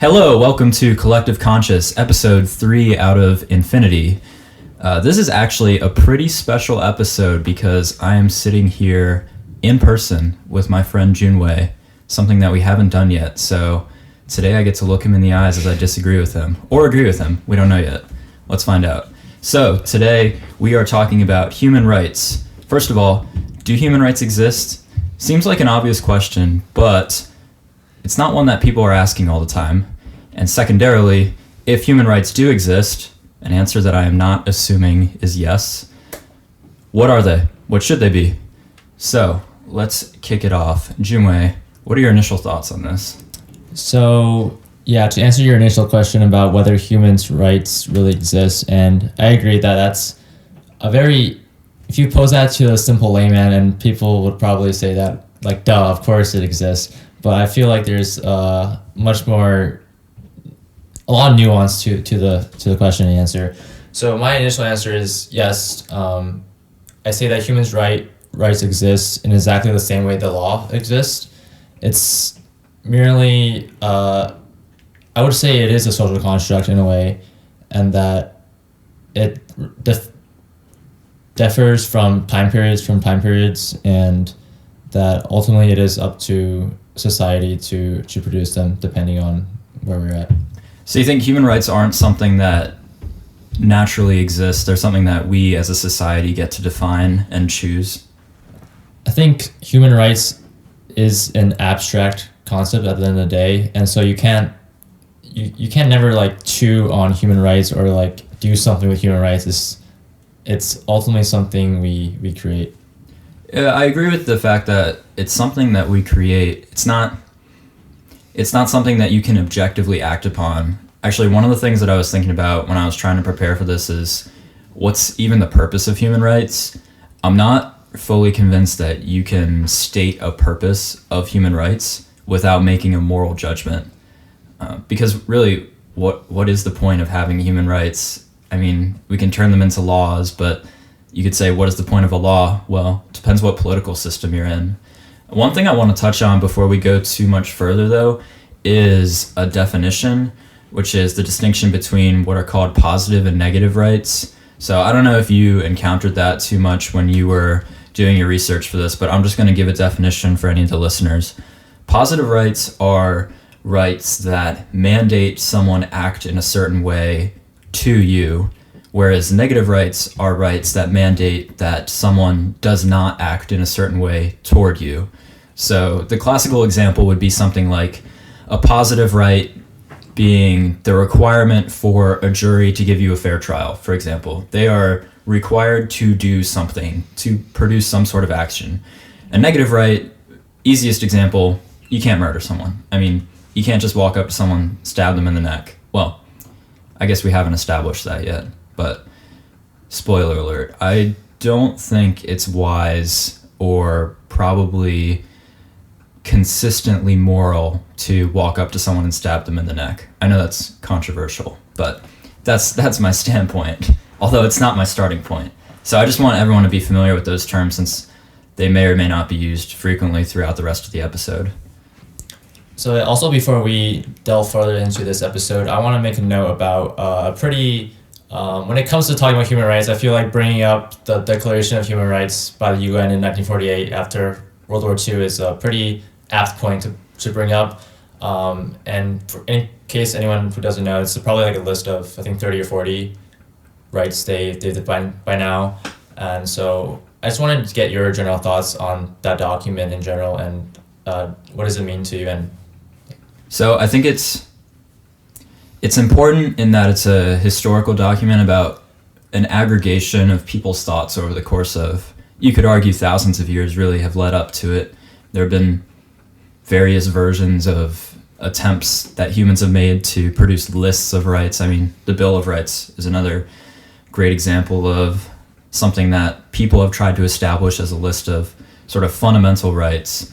Hello, welcome to Collective Conscious, episode 3 out of Infinity. This is actually a pretty special episode because I am sitting here in person with my friend Junwei, something that we haven't done yet. So today I get to look him in the eyes as I disagree with him, or agree with him. We don't know yet. Let's find out. So today we are talking about human rights. First of all, do human rights exist? Seems like an obvious question, but it's not one that people are asking all the time. And secondarily, if human rights do exist, an answer that I am not assuming is yes, what are they? What should they be? So let's kick it off. Junwei, what are your initial thoughts on this? So, to answer your initial question about whether human rights really exist, and I agree that that's if you pose that to a simple layman, and people would probably say that, like, duh, of course it exists. But I feel like there's a lot of nuance to the question and answer. So my initial answer is yes. I say that human rights exist in exactly the same way the law exists. It's merely, I would say it is a social construct in a way, and that it differs from time periods, and that ultimately it is up to society to produce them depending on where we're at. So you think human rights aren't something that naturally exists? They're something that we as a society get to define and choose? I think human rights is an abstract concept at the end of the day, and so you can't never like chew on human rights or like do something with human rights. It's ultimately something we create. Yeah, I agree with the fact that it's something that we create. It's not something that you can objectively act upon. Actually, one of the things that I was thinking about when I was trying to prepare for this is what's even the purpose of human rights? I'm not fully convinced that you can state a purpose of human rights without making a moral judgment. Because really, what is the point of having human rights? I mean, we can turn them into laws, but you could say, what is the point of a law? Well, it depends what political system you're in. One thing I want to touch on before we go too much further, though, is a definition, which is the distinction between what are called positive and negative rights. So I don't know if you encountered that too much when you were doing your research for this, but I'm just going to give a definition for any of the listeners. Positive rights are rights that mandate someone act in a certain way to you, whereas negative rights are rights that mandate that someone does not act in a certain way toward you. So the classical example would be something like a positive right being the requirement for a jury to give you a fair trial, for example. They are required to do something, to produce some sort of action. A negative right, easiest example, you can't murder someone. I mean, you can't just walk up to someone, stab them in the neck. Well, I guess we haven't established that yet, but spoiler alert, I don't think it's wise or probably consistently moral to walk up to someone and stab them in the neck. I know that's controversial, but that's my standpoint, although it's not my starting point. So I just want everyone to be familiar with those terms since they may or may not be used frequently throughout the rest of the episode. So also, before we delve further into this episode, I want to make a note about when it comes to talking about human rights, I feel like bringing up the Declaration of Human Rights by the UN in 1948 after World War II is a pretty apt point to bring up. And in case anyone who doesn't know, it's probably like a list of, I think, 30 or 40 rights they've defined by now. And so I just wanted to get your general thoughts on that document in general, and what does it mean to you? And so I think it's important in that it's a historical document about an aggregation of people's thoughts over the course of, you could argue, thousands of years really have led up to it. There have been various versions of attempts that humans have made to produce lists of rights. I mean, the Bill of Rights is another great example of something that people have tried to establish as a list of sort of fundamental rights.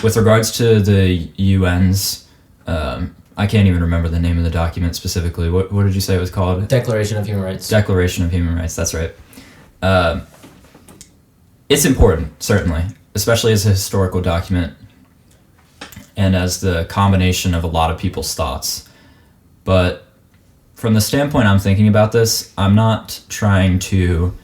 With regards to the UN's, I can't even remember the name of the document specifically. What did you say it was called? Declaration of Human Rights. Declaration of Human Rights, that's right. It's important, certainly, especially as a historical document. and as the combination of a lot of people's thoughts. But from the standpoint I'm thinking about this, I'm not trying to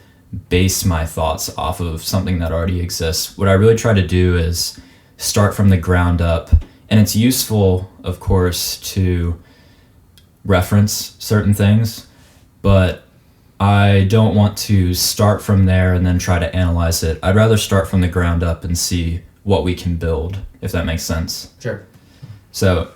base my thoughts off of something that already exists. What I really try to do is start from the ground up. And it's useful, of course, to reference certain things, but I don't want to start from there and then try to analyze it. I'd rather start from the ground up and see what we can build, if that makes sense. Sure. So,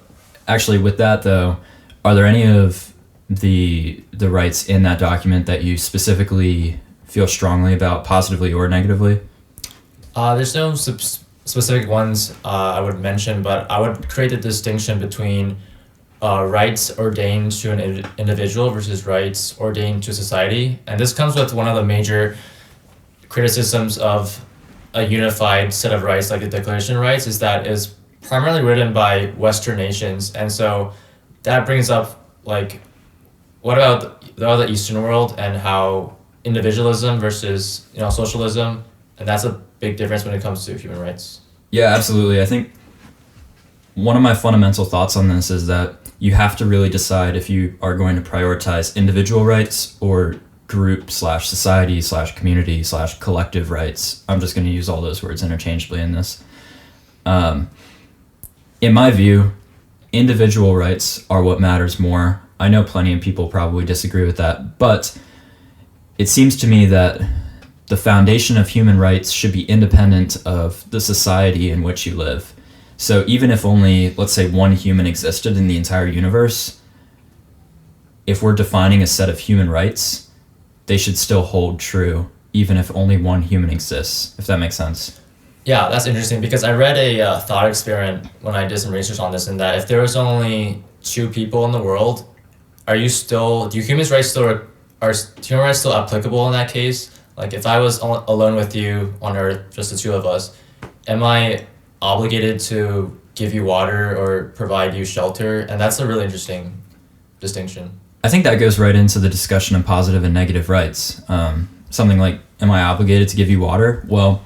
actually, with that though, are there any of the rights in that document that you specifically feel strongly about, positively or negatively? There's no specific ones I would mention, but I would create a distinction between rights ordained to an individual versus rights ordained to society. And this comes with one of the major criticisms of a unified set of rights like the Declaration of Rights is that is primarily written by Western nations. And so that brings up, like, what about the other Eastern world and how individualism versus, socialism, and that's a big difference when it comes to human rights. Yeah, absolutely. I think one of my fundamental thoughts on this is that you have to really decide if you are going to prioritize individual rights or group/society/community/collective rights. I'm just going to use all those words interchangeably in this. In my view, individual rights are what matters more. I know plenty of people probably disagree with that, but it seems to me that the foundation of human rights should be independent of the society in which you live. So even if only, let's say, one human existed in the entire universe, if we're defining a set of human rights, they should still hold true, even if only one human exists, if that makes sense. Yeah, that's interesting because I read a thought experiment when I did some research on this, in that if there was only two people in the world, do human rights still applicable in that case? Like if I was alone with you on Earth, just the two of us, am I obligated to give you water or provide you shelter? And that's a really interesting distinction. I think that goes right into the discussion of positive and negative rights. Something like, am I obligated to give you water? Well,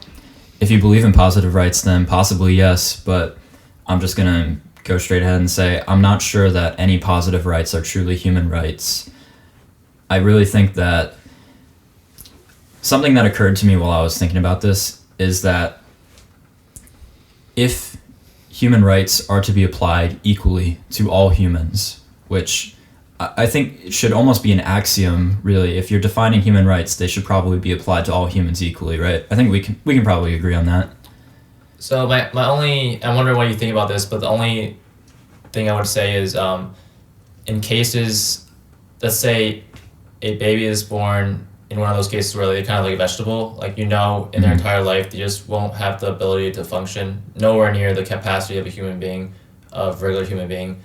if you believe in positive rights, then possibly yes, but I'm just going to go straight ahead and say I'm not sure that any positive rights are truly human rights. I really think that something that occurred to me while I was thinking about this is that if human rights are to be applied equally to all humans, which I think it should almost be an axiom, really. If you're defining human rights, they should probably be applied to all humans equally, right? I think we can probably agree on that. So my only, I'm wondering what you think about this, but the only thing I would say is in cases, let's say a baby is born in one of those cases where they're kind of like a vegetable, like, in their entire life, they just won't have the ability to function, nowhere near the capacity of a human being, of regular human being.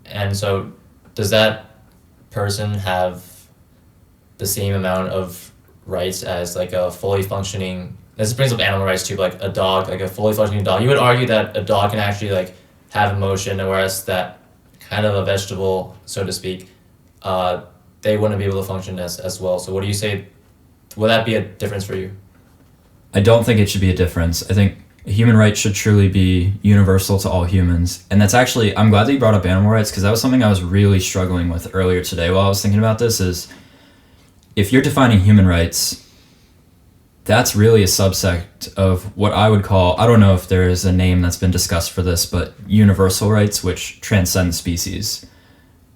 And so does that person have the same amount of rights as like a fully functioning, this brings up animal rights too, like a dog, like a fully functioning dog. You would argue that a dog can actually like have emotion, and whereas that kind of a vegetable, so to speak, they wouldn't be able to function as well. So what do you say, would that be a difference for you? I don't think it should be a difference. I think human rights should truly be universal to all humans. And that's actually, I'm glad that you brought up animal rights, because that was something I was really struggling with earlier today while I was thinking about this, is if you're defining human rights, that's really a subset of what I would call, I don't know if there is a name that's been discussed for this, but universal rights, which transcend species.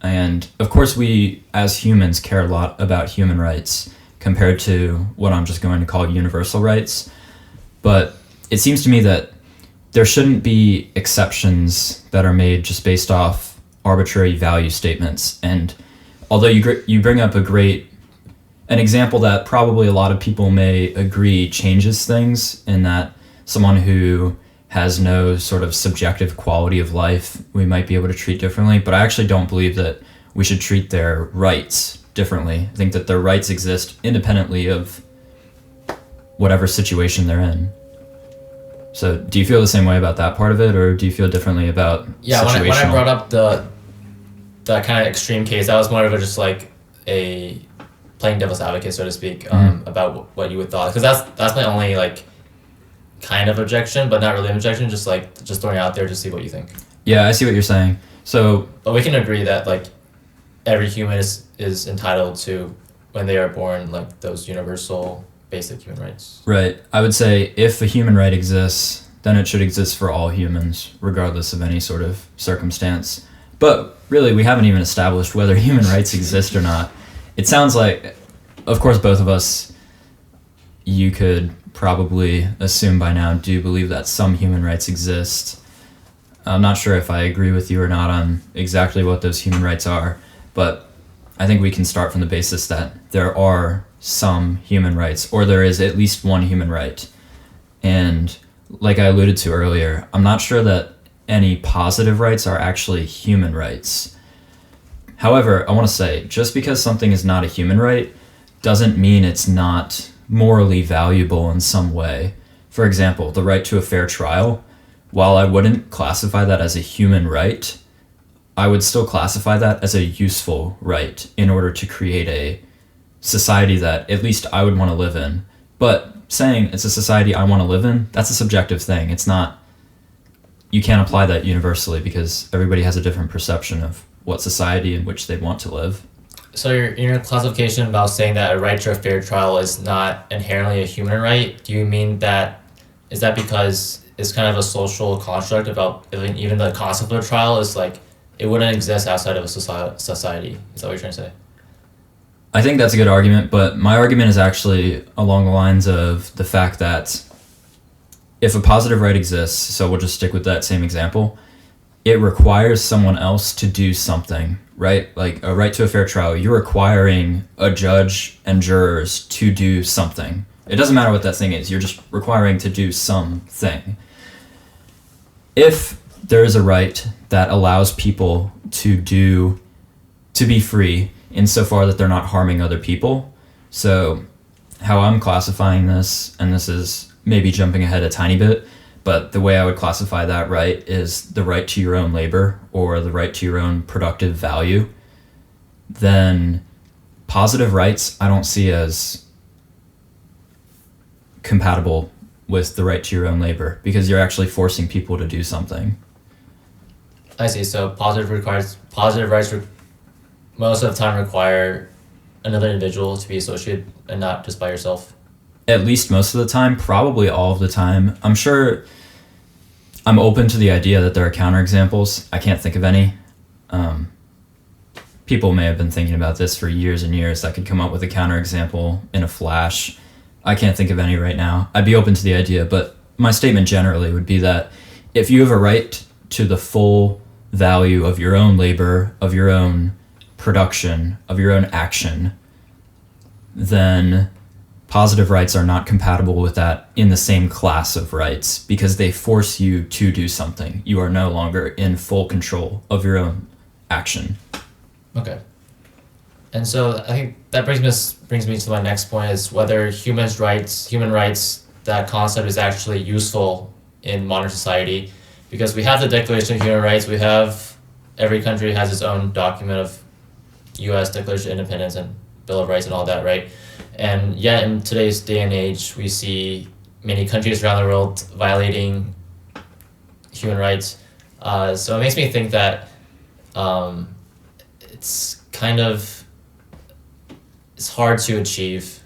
And of course we, as humans, care a lot about human rights compared to what I'm just going to call universal rights. But it seems to me that there shouldn't be exceptions that are made just based off arbitrary value statements. And although you bring up an example that probably a lot of people may agree changes things, in that someone who has no sort of subjective quality of life we might be able to treat differently, but I actually don't believe that we should treat their rights differently. I think that their rights exist independently of whatever situation they're in. So do you feel the same way about that part of it, or do you feel differently about situational? When I brought up that kind of extreme case, that was more of just like a playing devil's advocate, so to speak, about what you would thought, because that's my only like kind of objection, but not really an objection, just like just throwing it out there to see what you think. Yeah, I see what you're saying. So, But we can agree that like every human is entitled to, when they are born, like those universal basic human rights. right, I would say if a human right exists, then it should exist for all humans, regardless of any sort of circumstance. But really, we haven't even established whether human rights exist or not. It sounds like, of course, both of us, you could probably assume by now, do believe that some human rights exist. I'm not sure if I agree with you or not on exactly what those human rights are, but I think we can start from the basis that there are some human rights, or there is at least one human right. And like I alluded to earlier, I'm not sure that any positive rights are actually human rights. However, I want to say, just because something is not a human right doesn't mean it's not morally valuable in some way. For example, the right to a fair trial, while I wouldn't classify that as a human right, I would still classify that as a useful right in order to create a society that at least I would want to live in. But saying it's a society I want to live in, that's a subjective thing. It's not, you can't apply that universally because everybody has a different perception of what society in which they want to live. So your classification about saying that a right to a fair trial is not inherently a human right, do you mean that, is that because it's kind of a social construct about even the concept of a trial is like, it wouldn't exist outside of a society? Is that what you're trying to say? I think that's a good argument, but my argument is actually along the lines of the fact that if a positive right exists, so we'll just stick with that same example, it requires someone else to do something, right? Like a right to a fair trial, you're requiring a judge and jurors to do something. It doesn't matter what that thing is, you're just requiring to do something. If there is a right that allows people to be free insofar that they're not harming other people, so how I'm classifying this, and this is maybe jumping ahead a tiny bit, but the way I would classify that right is the right to your own labor or the right to your own productive value, then positive rights I don't see as compatible with the right to your own labor because you're actually forcing people to do something. I see. So positive rights most of the time require another individual to be associated and not just by yourself. At least most of the time, probably all of the time. I'm sure I'm open to the idea that there are counterexamples. I can't think of any. People may have been thinking about this for years and years. I could come up with a counterexample in a flash. I can't think of any right now. I'd be open to the idea, but my statement generally would be that if you have a right to the full value of your own labor, of your own production, of your own action, then positive rights are not compatible with that in the same class of rights because they force you to do something. You are no longer in full control of your own action. Okay. And so I think that brings me to my next point is whether human rights, that concept is actually useful in modern society, because we have the Declaration of Human Rights, every country has its own document of U.S. Declaration of Independence and Bill of Rights and all that, right? And yet in today's day and age, we see many countries around the world violating human rights. So it makes me think that it's hard to achieve.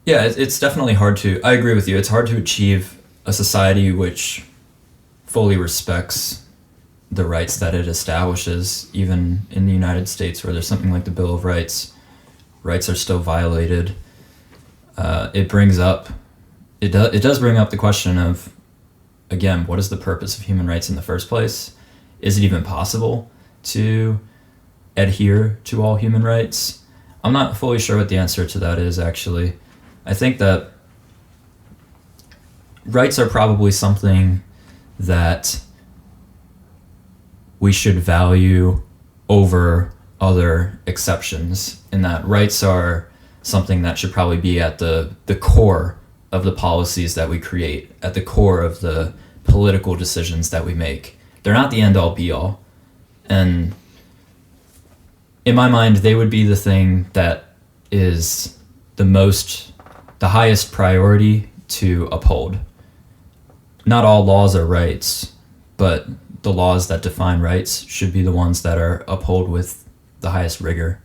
Yeah, it's definitely hard to, I agree with you, it's hard to achieve a society which fully respects the rights that it establishes. Even in the United States, where there's something like the Bill of Rights, rights are still violated. It does bring up the question of, again, what is the purpose of human rights in the first place? Is it even possible to adhere to all human rights? I'm not fully sure what the answer to that is, actually. I think that rights are probably something that we should value over other exceptions, in that rights are something that should probably be at the core of the policies that we create, at the core of the political decisions that we make. They're not the end-all be-all. And in my mind, they would be the thing that is the highest priority to uphold. Not all laws are rights, but the laws that define rights should be the ones that are upheld with the highest rigor.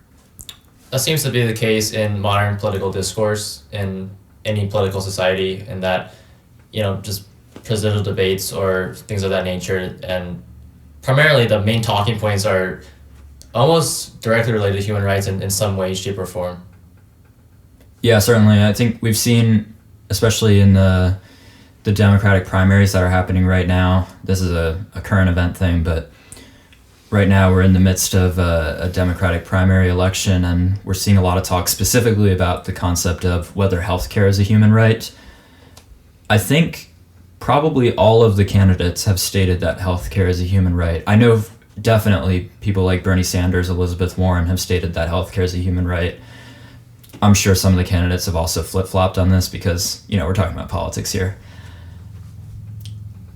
That seems to be the case in modern political discourse in any political society, in that, just presidential debates or things of that nature, and primarily the main talking points are almost directly related to human rights in some way, shape, or form. Yeah, certainly. I think we've seen, especially in the Democratic primaries that are happening right now, this is a current event thing, but right now we're in the midst of a Democratic primary election, and we're seeing a lot of talk specifically about the concept of whether healthcare is a human right. I think probably all of the candidates have stated that healthcare is a human right. I know definitely people like Bernie Sanders, Elizabeth Warren have stated that healthcare is a human right. I'm sure some of the candidates have also flip-flopped on this because, we're talking about politics here.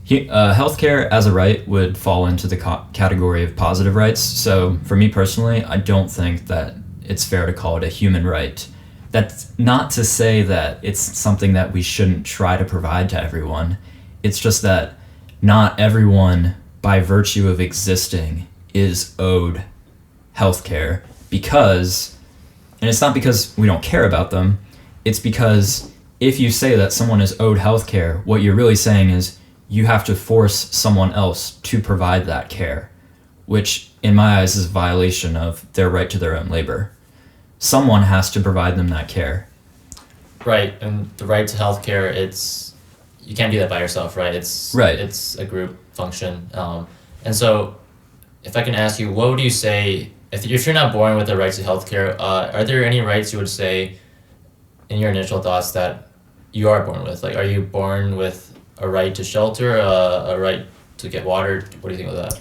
Healthcare as a right would fall into the category of positive rights. So for me personally, I don't think that it's fair to call it a human right. That's not to say that it's something that we shouldn't try to provide to everyone. It's just that not everyone, by virtue of existing, is owed healthcare because, and it's not because we don't care about them, it's because if you say that someone is owed healthcare, what you're really saying is you have to force someone else to provide that care, which in my eyes is a violation of their right to their own labor. Someone has to provide them that care. Right, and the right to healthcare, you can't do that by yourself, right? It's a group function. And so if I can ask you, what would you say, if you're not born with the right to healthcare, are there any rights you would say in your initial thoughts that you are born with? Like, are you born with a right to shelter, a right to get water? What do you think of that?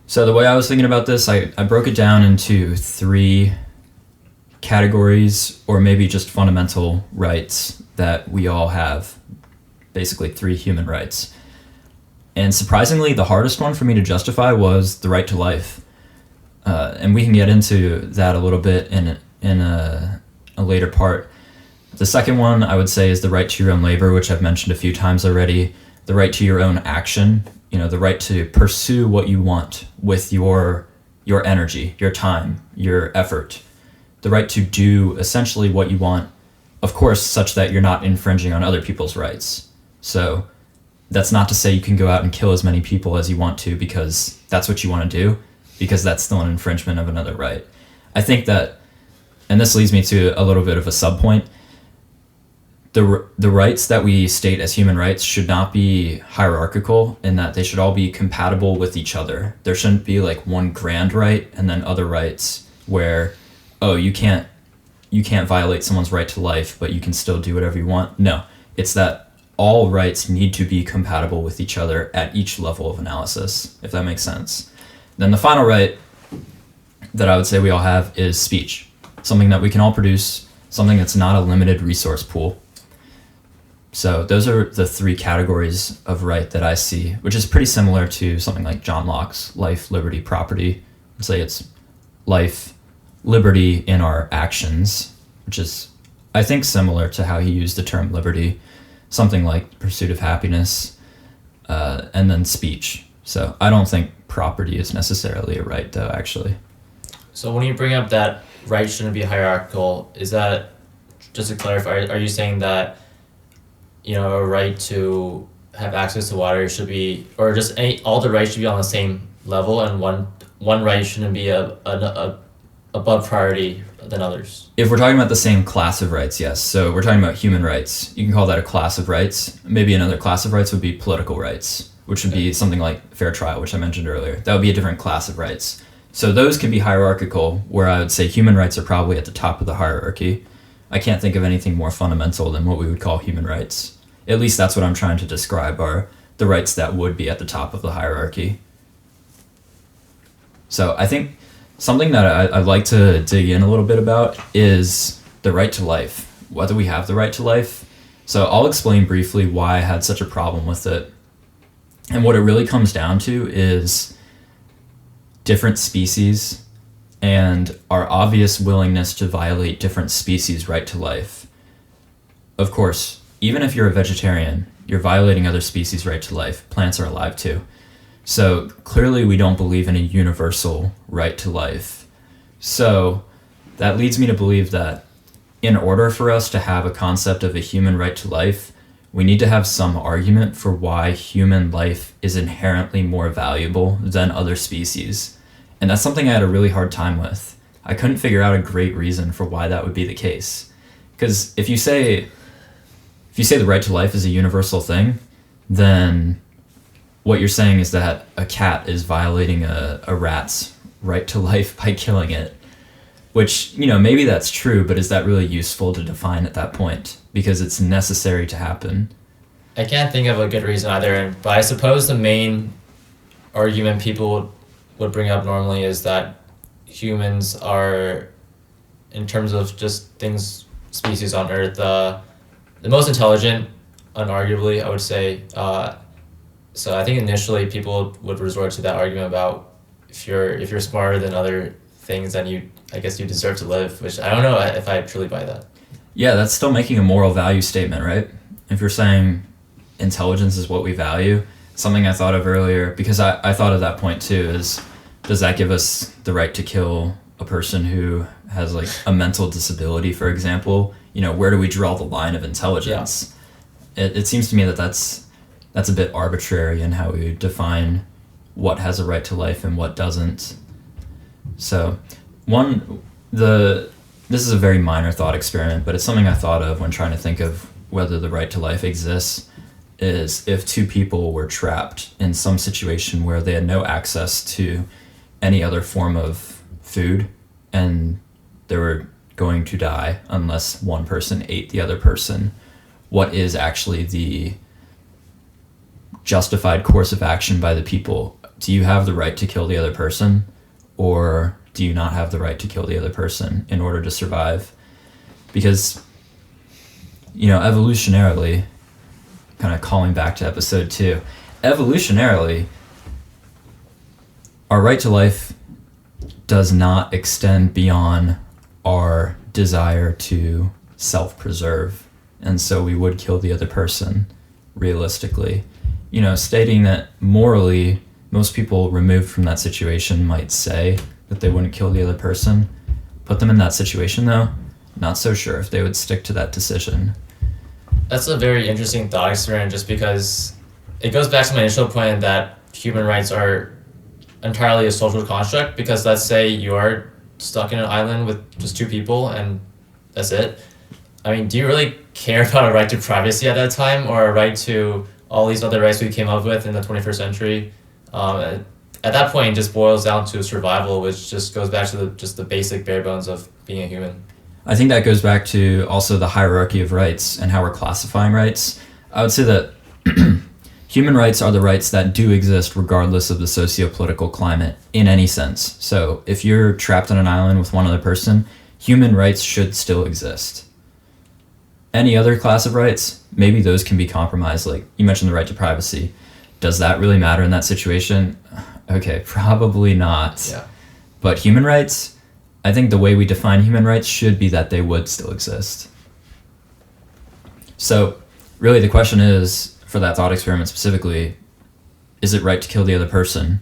So the way I was thinking about this, I broke it down into 3 categories, or maybe just fundamental rights that we all have. Basically 3 human rights. And surprisingly, the hardest one for me to justify was the right to life. And we can get into that a little bit in a later part. The second one I would say is the right to your own labor, which I've mentioned a few times already. The right to your own action, the right to pursue what you want with your energy, your time, your effort. The right to do essentially what you want, of course, such that you're not infringing on other people's rights. So that's not to say you can go out and kill as many people as you want to because that's what you want to do, because that's still an infringement of another right. I think that, and this leads me to a little bit of a subpoint, the rights that we state as human rights should not be hierarchical in that they should all be compatible with each other. There shouldn't be like one grand right and then other rights where, you can't violate someone's right to life, but you can still do whatever you want. No, it's that all rights need to be compatible with each other at each level of analysis, if that makes sense. Then the final right that I would say we all have is speech, something that we can all produce, something that's not a limited resource pool. So those are the 3 categories of right that I see, which is pretty similar to something like John Locke's life, liberty, property. I'd say it's life, liberty in our actions, which is, I think, similar to how he used the term liberty, something like pursuit of happiness, and then speech. So I don't think property is necessarily a right, though, actually. So when you bring up that right shouldn't be hierarchical, is that, just to clarify, are you saying that a right to have access to water should be, or just all the rights should be on the same level, and one right shouldn't be above priority than others? If we're talking about the same class of rights, yes. So we're talking about human rights. You can call that a class of rights. Maybe another class of rights would be political rights, which would be something like fair trial, which I mentioned earlier. That would be a different class of rights. So those can be hierarchical, where I would say human rights are probably at the top of the hierarchy. I can't think of anything more fundamental than what we would call human rights. At least that's what I'm trying to describe, are the rights that would be at the top of the hierarchy. So I think something that I'd like to dig in a little bit about is the right to life, whether we have the right to life. So I'll explain briefly why I had such a problem with it. And what it really comes down to is different species and our obvious willingness to violate different species' right to life. Of course, even if you're a vegetarian, you're violating other species' right to life. Plants are alive too. So clearly we don't believe in a universal right to life. So that leads me to believe that in order for us to have a concept of a human right to life, we need to have some argument for why human life is inherently more valuable than other species. And that's something I had a really hard time with. I couldn't figure out a great reason for why that would be the case. Because if you say the right to life is a universal thing, then what you're saying is that a cat is violating a rat's right to life by killing it. Which, maybe that's true, but is that really useful to define at that point? Because it's necessary to happen. I can't think of a good reason either, but I suppose the main argument people would bring up normally is that humans are, in terms of just species on Earth, the most intelligent, unarguably, I would say. So I think initially people would resort to that argument about if you're smarter than other things, then I guess you deserve to live, which I don't know if I truly buy that. Yeah, that's still making a moral value statement, right? If you're saying intelligence is what we value, something I thought of earlier, because I thought of that point too, is does that give us the right to kill a person who has like a mental disability, for example? Where do we draw the line of intelligence? Yeah. It seems to me that that's a bit arbitrary in how we define what has a right to life and what doesn't. So this is a very minor thought experiment, but it's something I thought of when trying to think of whether the right to life exists, is if two people were trapped in some situation where they had no access to any other form of food and they were going to die unless one person ate the other person, what is actually the justified course of action by the people? Do you have the right to kill the other person, or do you not have the right to kill the other person in order to survive? Because, evolutionarily, kind of calling back to episode 2, evolutionarily, our right to life does not extend beyond our desire to self-preserve. And so we would kill the other person, realistically. Stating that morally, most people removed from that situation might say that they wouldn't kill the other person. Put them in that situation, though, not so sure if they would stick to that decision. That's a very interesting thought experiment, just because it goes back to my initial point that human rights are entirely a social construct, because let's say you are stuck in an island with just two people and that's it. I mean, do you really care about a right to privacy at that time, or a right to all these other rights we came up with in the 21st century? At that point, it just boils down to survival, which just goes back to the basic bare bones of being a human. I think that goes back to also the hierarchy of rights and how we're classifying rights. I would say that human rights are the rights that do exist regardless of the socio-political climate in any sense. So if you're trapped on an island with one other person, human rights should still exist. Any other class of rights, maybe those can be compromised. Like you mentioned the right to privacy. Does that really matter in that situation? Okay, probably not. Yeah. But human rights, I think the way we define human rights should be that they would still exist. So really the question is, for that thought experiment specifically, is it right to kill the other person?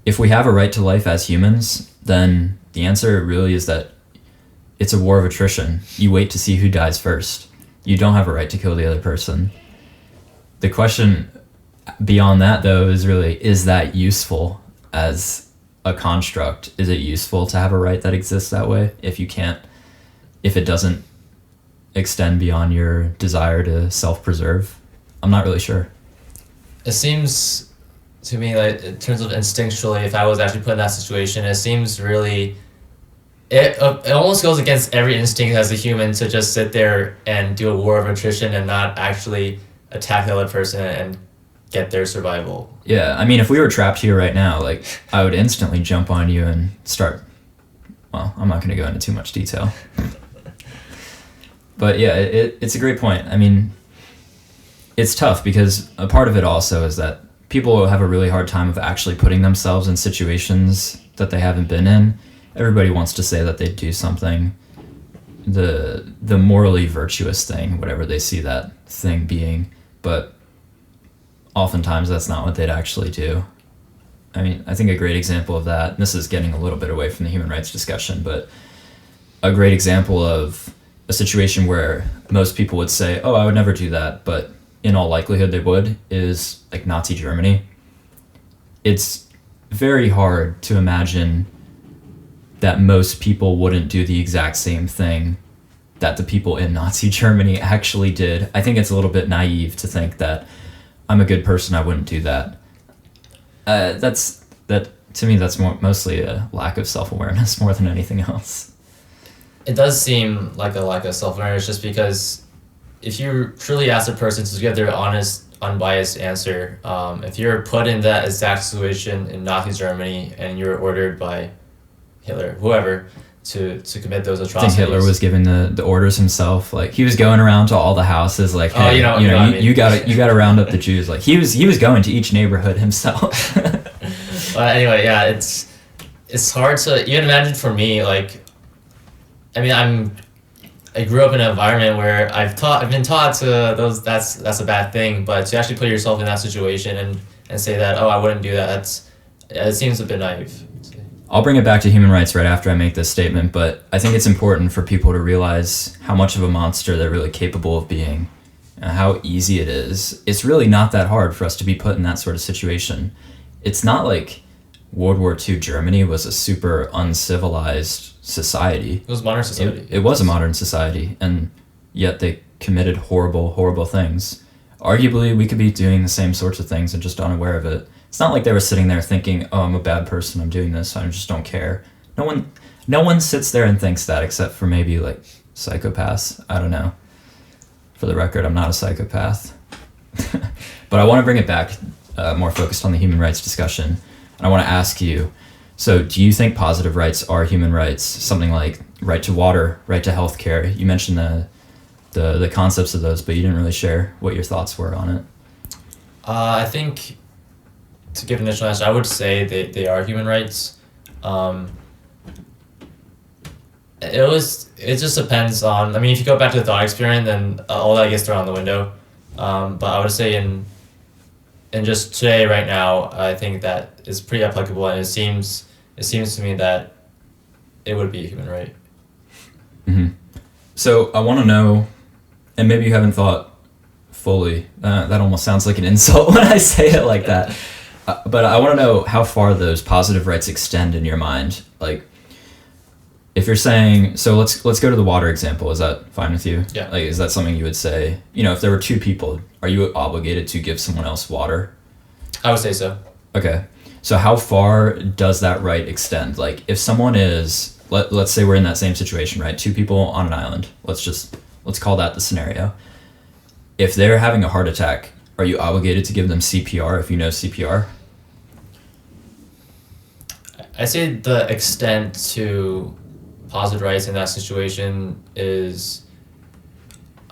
If we have a right to life as humans, then the answer really is that it's a war of attrition. You wait to see who dies first. You don't have a right to kill the other person. The question beyond that, though, is really, is that useful as a construct? Is it useful to have a right that exists that way if it doesn't extend beyond your desire to self-preserve? I'm not really sure. It seems to me like, in terms of instinctually, if I was actually put in that situation, it seems really, it almost goes against every instinct as a human to just sit there and do a war of attrition and not actually attack the other person and get their survival. Yeah, I mean, if we were trapped here right now, like, I would instantly jump on you and start, well, I'm not going to go into too much detail. But yeah, it's a great point. I mean, it's tough because a part of it also is that people have a really hard time of actually putting themselves in situations that they haven't been in. Everybody wants to say that they do something, the morally virtuous thing, whatever they see that thing being, but oftentimes that's not what they'd actually do. I mean, I think a great example of that, and this is getting a little bit away from the human rights discussion, but a great example of a situation where most people would say, oh, I would never do that, but in all likelihood they would, is like Nazi Germany. It's very hard to imagine that most people wouldn't do the exact same thing that the people in Nazi Germany actually did. I think it's a little bit naive to think that I'm a good person, I wouldn't do that. To me, that's mostly a lack of self-awareness more than anything else. It does seem like a lack of self-awareness, just because if you truly ask a person to give their honest, unbiased answer, if you're put in that exact situation in Nazi Germany and you're ordered by Hitler, whoever, to commit those atrocities. I think Hitler was giving the orders himself. Like, he was going around to all the houses, like, hey, you gotta round up the Jews. Like, he was going to each neighborhood himself. But anyway, yeah, it's hard to even imagine for me. Like, I mean, I grew up in an environment where I've been taught to that's a bad thing, but to actually put yourself in that situation and say that, oh, I wouldn't do that, it seems a bit naive. I'll bring it back to human rights right after I make this statement, but I think it's important for people to realize how much of a monster they're really capable of being, and how easy it is. It's really not that hard for us to be put in that sort of situation. It's not like World War II Germany was a super uncivilized society. It was modern society. It was a modern society, and yet they committed horrible, horrible things. Arguably, we could be doing the same sorts of things and just unaware of it. It's not like they were sitting there thinking, oh, I'm a bad person, I'm doing this, I just don't care. No one sits there and thinks that, except for maybe like psychopaths. I don't know. For the record, I'm not a psychopath. But I want to bring it back, more focused on the human rights discussion. And I want to ask you, so do you think positive rights are human rights? Something like right to water, right to healthcare. You mentioned the concepts of those, but you didn't really share what your thoughts were on it. I think, to give an initial answer, I would say they are human rights. It just depends on, I mean, if you go back to the thought experiment, then all that gets thrown out the window. But I would say in just today, right now, I think that is pretty applicable, and it seems to me that it would be a human right. Mm-hmm. So I want to know, and maybe you haven't thought fully, that almost sounds like an insult when I say it like that. But I want to know how far those positive rights extend in your mind. Like, if you're saying, so let's go to the water example. Is that fine with you? Yeah. Like, is that something you would say? If there were two people, are you obligated to give someone else water? I would say so. Okay. So how far does that right extend? Like, if someone is, let's say we're in that same situation, right? Two people on an island. Let's call that the scenario. If they're having a heart attack, are you obligated to give them CPR if you know CPR? I say the extent to positive rights in that situation is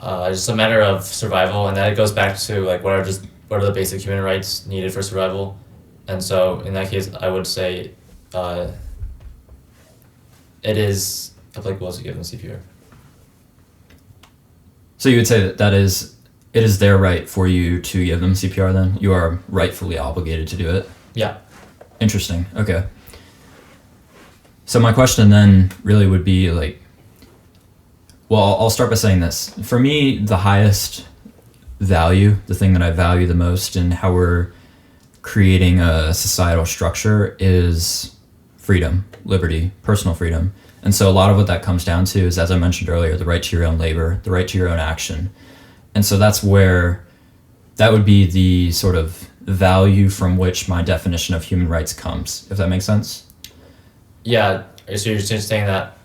just a matter of survival, and that it goes back to like what are the basic human rights needed for survival. And so in that case, I would say it is applicable to give them CPR. So you would say that it is their right for you to give them CPR then? You are rightfully obligated to do it? Yeah. Interesting. Okay. So my question then really would be like, well, I'll start by saying this. For me, the highest value, the thing that I value the most in how we're creating a societal structure is freedom, liberty, personal freedom. And so a lot of what that comes down to is, as I mentioned earlier, the right to your own labor, the right to your own action. And so that's where that would be the sort of value from which my definition of human rights comes, if that makes sense. Yeah, so you're just saying that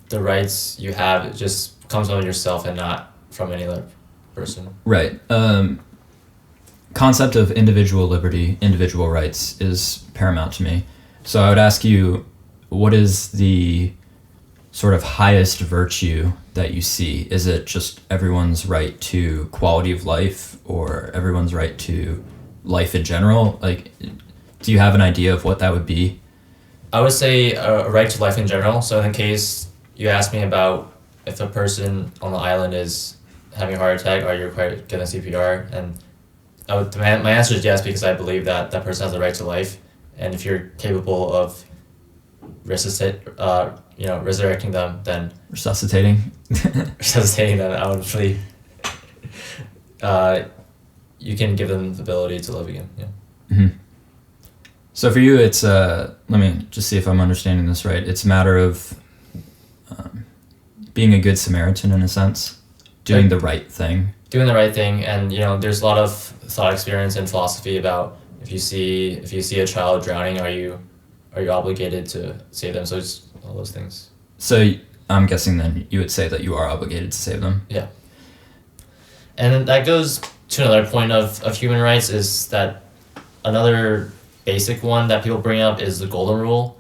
the rights you have, it just comes from yourself and not from any other person. Right. Concept of individual liberty, individual rights is paramount to me. So I would ask you, what is the sort of highest virtue that you see? Is it just everyone's right to quality of life, or everyone's right to life in general? Like, do you have an idea of what that would be? I would say a right to life in general. So in the case you asked me about if a person on the island is having a heart attack, are you required to get a CPR? And my answer is yes, because I believe that that person has the right to life, and if you're capable of resurrecting them, then Resuscitating. resuscitating them, I would really, you can give them the ability to live again. Yeah. Mm-hmm. So for you, it's let me just see if I'm understanding this right. It's a matter of being a good Samaritan in a sense, doing the right thing. Doing the right thing, and there's a lot of thought experience and philosophy about if you see a child drowning, are you obligated to save them? So it's all those things. So I'm guessing then you would say that you are obligated to save them. Yeah. And that goes to another point of human rights, is that another basic one that people bring up is the golden rule,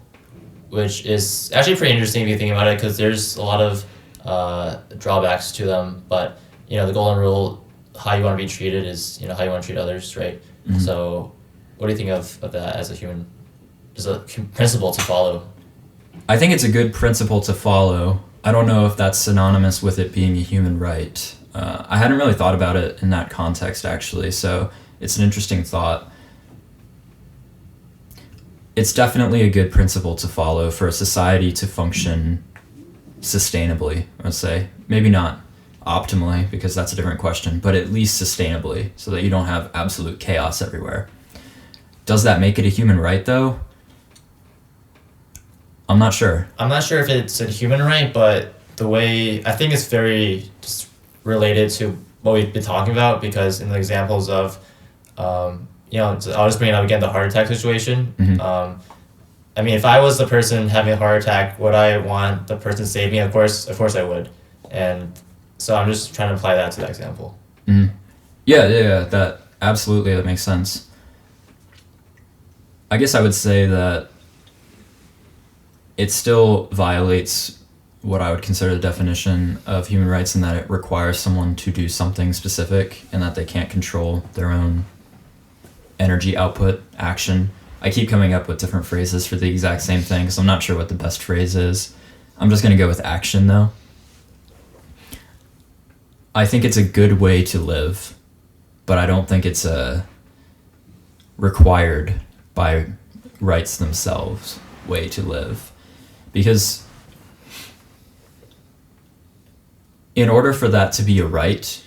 which is actually pretty interesting if you think about it, because there's a lot of drawbacks to them, but the golden rule, how you want to be treated is how you want to treat others, right? Mm-hmm. So what do you think of that as a principle to follow? I think it's a good principle to follow. I don't know if that's synonymous with it being a human right. I hadn't really thought about it in that context, actually, so it's an interesting thought. It's definitely a good principle to follow for a society to function sustainably, I would say. Maybe not optimally, because that's a different question, but at least sustainably, so that you don't have absolute chaos everywhere. Does that make it a human right, though? I'm not sure. I'm not sure if it's a human right, but the way I think it's very just related to what we've been talking about, because in the examples of, I'll just bring it up again, the heart attack situation. Mm-hmm. I mean, if I was the person having a heart attack, would I want the person to save me? Of course I would. And so I'm just trying to apply that to that example. Mm-hmm. Yeah, that makes sense. I guess I would say that it still violates what I would consider the definition of human rights, in that it requires someone to do something specific and that they can't control their own energy output, action. I keep coming up with different phrases for the exact same thing, so I'm not sure what the best phrase is. I'm just going to go with action, though. I think it's a good way to live, but I don't think it's required by rights themselves way to live. Because in order for that to be a right,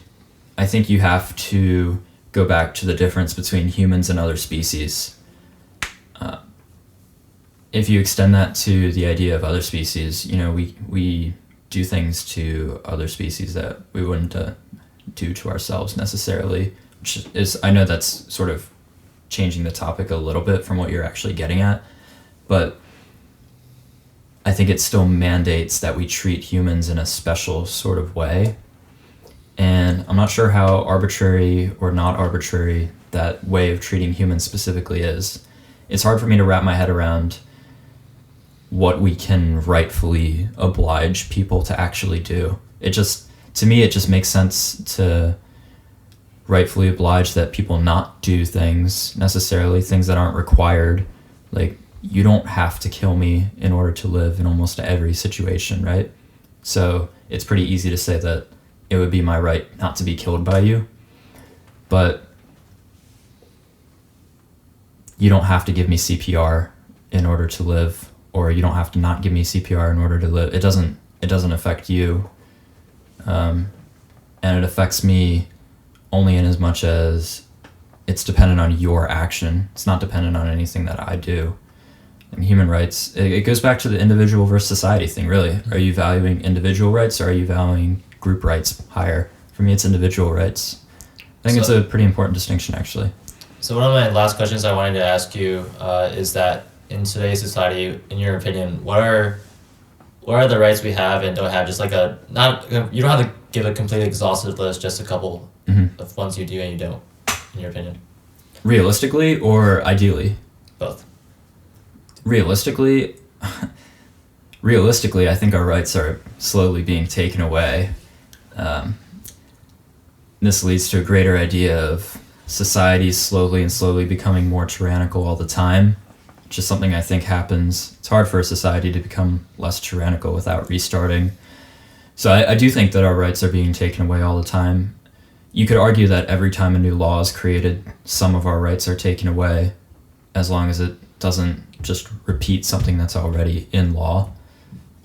I think you have to go back to the difference between humans and other species. If you extend that to the idea of other species, we do things to other species that we wouldn't do to ourselves necessarily, which is, I know that's sort of changing the topic a little bit from what you're actually getting at, but I think it still mandates that we treat humans in a special sort of way. And I'm not sure how arbitrary or not arbitrary that way of treating humans specifically is. It's hard for me to wrap my head around what we can rightfully oblige people to actually do. To me, it just makes sense to rightfully oblige that people not do things necessarily, things that aren't required. Like, you don't have to kill me in order to live in almost every situation, right? So it's pretty easy to say that it would be my right not to be killed by you, but you don't have to give me CPR in order to live, or you don't have to not give me CPR in order to live. It doesn't affect you, and it affects me only in as much as it's dependent on your action. It's not dependent on anything that I do. And human rights, it goes back to the individual versus society thing, really. Are you valuing individual rights, or are you valuing group rights higher? For me, it's individual rights. I think it's a pretty important distinction, actually. So one of my last questions I wanted to ask you is that in today's society, in your opinion, what are the rights we have and don't have? Just like you don't have to give a completely exhaustive list, just a couple of ones you do and you don't, in your opinion. Realistically or ideally? Both. Realistically, I think our rights are slowly being taken away. This leads to a greater idea of society slowly becoming more tyrannical all the time, which is something I think happens. It's hard for a society to become less tyrannical without restarting. So I do think that our rights are being taken away all the time. You could argue that every time a new law is created, some of our rights are taken away, as long as it doesn't just repeat something that's already in law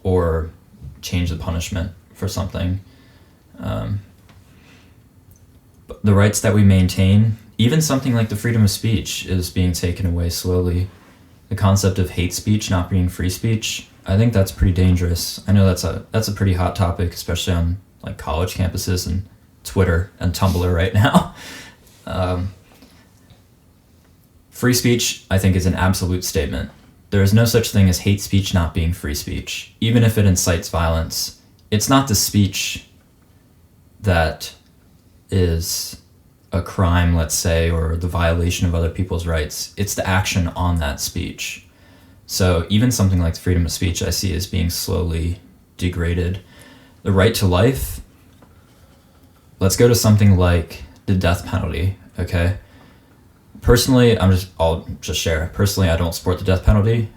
or change the punishment for something. But the rights that we maintain, even something like the freedom of speech, is being taken away slowly. The concept of hate speech not being free speech, I think that's pretty dangerous. I know that's a pretty hot topic, especially on like college campuses and Twitter and Tumblr right now. Free speech, I think, is an absolute statement. There is no such thing as hate speech not being free speech, even if it incites violence. It's not the speech that is a crime, let's say, or the violation of other people's rights. It's the action on that speech. So even something like freedom of speech I see as being slowly degraded. The right to life, let's go to something like the death penalty, okay? Personally, I'll just share. Personally, I don't support the death penalty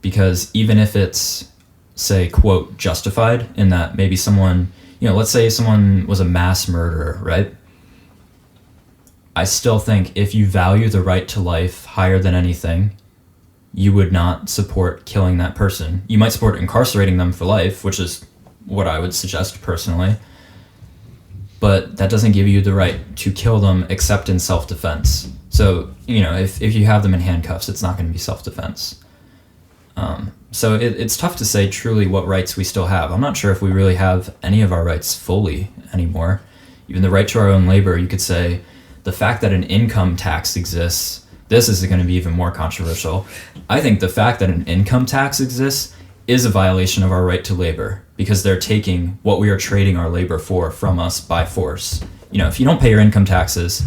because even if it's, say, quote, justified in that maybe someone, let's say someone was a mass murderer, right? I still think if you value the right to life higher than anything, you would not support killing that person. You might support incarcerating them for life, which is what I would suggest personally. But that doesn't give you the right to kill them except in self-defense. So, if you have them in handcuffs, it's not going to be self-defense. So it's tough to say truly what rights we still have. I'm not sure if we really have any of our rights fully anymore. Even the right to our own labor, you could say the fact that an income tax exists, this is going to be even more controversial. I think the fact that an income tax exists is a violation of our right to labor because they're taking what we are trading our labor for from us by force. If you don't pay your income taxes,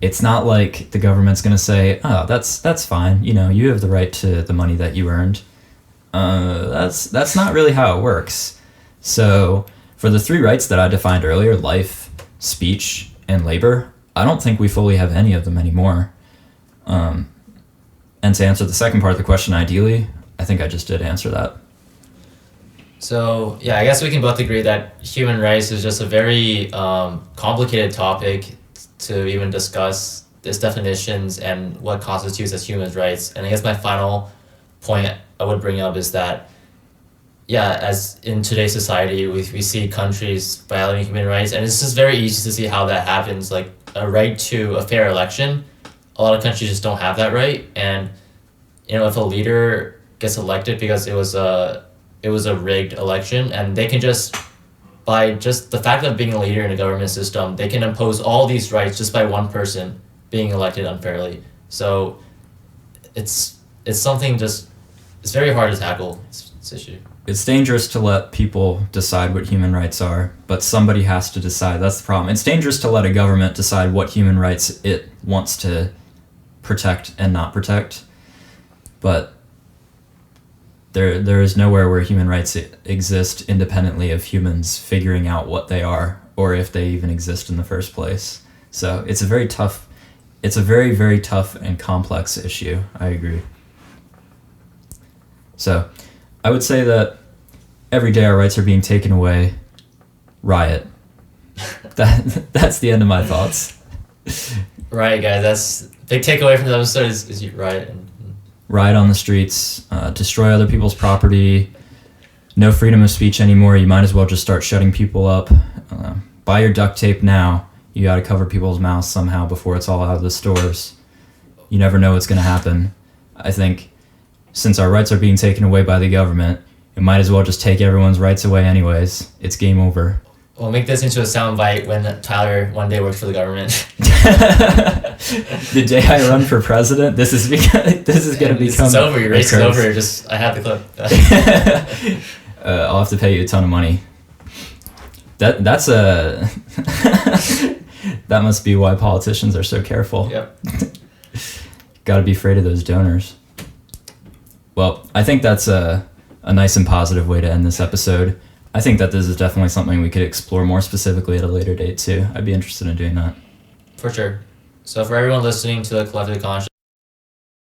it's not like the government's going to say, oh, that's fine. You have the right to the money that you earned. That's not really how it works. So for the three rights that I defined earlier, life, speech, and labor, I don't think we fully have any of them anymore. And to answer the second part of the question, ideally, I think I just did answer that. So, yeah, I guess we can both agree that human rights is just a very complicated topic to even discuss its definitions and what constitutes as human rights. And I guess my final point I would bring up is that, as in today's society, we see countries violating human rights, and it's just very easy to see how that happens. Like a right to a fair election, a lot of countries just don't have that right. And, if a leader gets elected because it was a rigged election, and they can just, by just the fact of being a leader in a government system, they can impose all these rights just by one person being elected unfairly. So it's something it's very hard to tackle, this issue. It's dangerous to let people decide what human rights are, but somebody has to decide. That's the problem. It's dangerous to let a government decide what human rights it wants to protect and not protect, but there is nowhere where human rights exist independently of humans figuring out what they are or if they even exist in the first place. So it's a very, very tough and complex issue. I agree. So I would say that every day our rights are being taken away. Riot. That's the end of my thoughts. Right, guys. That's big takeaway from the episode is you riot. Riot on the streets, destroy other people's property, no freedom of speech anymore. You might as well just start shutting people up. Buy your duct tape now. You got to cover people's mouths somehow before it's all out of the stores. You never know what's going to happen. I think since our rights are being taken away by the government, it might as well just take everyone's rights away anyways. It's game over. We'll make this into a soundbite when Tyler one day works for the government. The day I run for president, this is going to become. It's over. Your race is over. I have the clip. I'll have to pay you a ton of money. That's a. That must be why politicians are so careful. Yep. Got to be afraid of those donors. Well, I think that's a nice and positive way to end this episode. I think that this is definitely something we could explore more specifically at a later date too. I'd be interested in doing that. For sure. So for everyone listening to the Collective Conscious